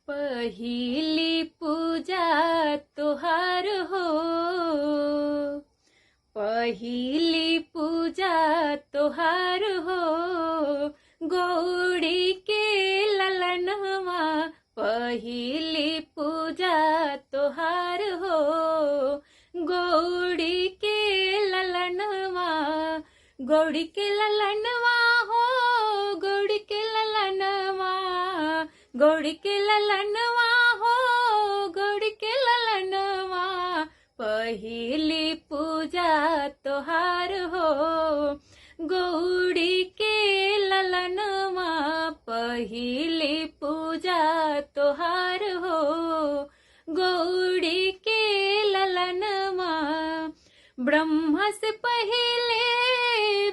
पहिली पूजा तोहार हो, पहिली पूजा तोहार हो, गौड़ी के ललनवा पहिली पूजा तोहार हो, गौड़ी के ललनवा, गौड़ी के ललनवा हो, गौड़ी के ललनवा, गौड़ी के ललनवा हो, गौड़ी के ललनवा पहिली पूजा तोहार हो, गौड़ी के ललनवा पहिली पूजा तोहार हो, गौड़ी के ललनवा। ब्रह्मा से पहले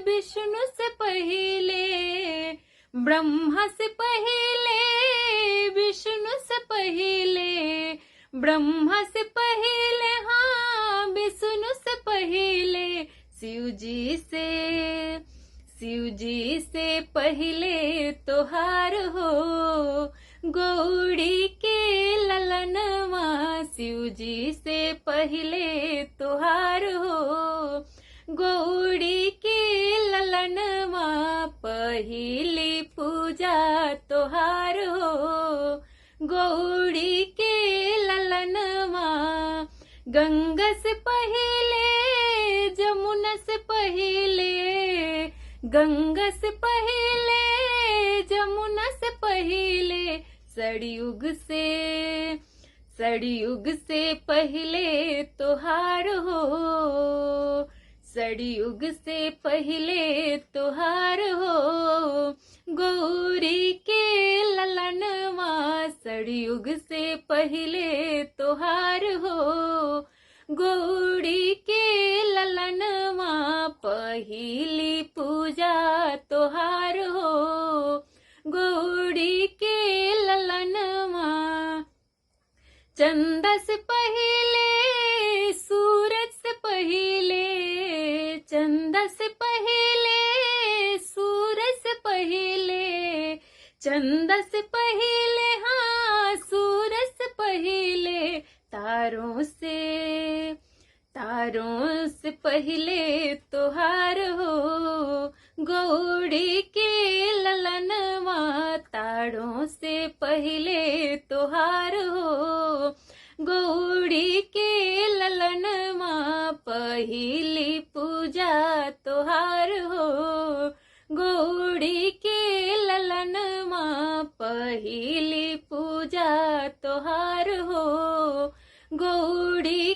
विष्णु से पहले, ब्रह्मा से पहले विष्णु से पहले, ब्रह्मा से पहले हाँ विष्णु से पहले, शिव जी से पहले तोहार हो, गौड़ी के ललनवा शिव जी से पहले तोहार हो, गौड़ी के ललनवा पहिली पूजा तोहार हो, गौड़ी के ललनवा। गंगा से पहले जमुना से पहले, गंगा से पहले जमुना से पहले, सरयुग से पहले तोहार हो, सरयुग से पहले तोहार हो, गौरी के ललनवा सरयुग से पहले तोहार हो, गौरी के ललनवा पहिली पूजा तोहार हो, गौरी के ललनवा। चंदा से पहले सूरज से पहले, चंदा से पहले सूरज से पहले, चंदा से पहले हाँ सूरज से पहले, तारों से पहले तोहार हो, गौड़ी के ललनवा तारों से पहले तोहार हो, गौड़ी के ललनवा पहिली पूजा तोहार हो, गौड़ी के ललनवा पहिली पूजा तोहार हो, गौड़ी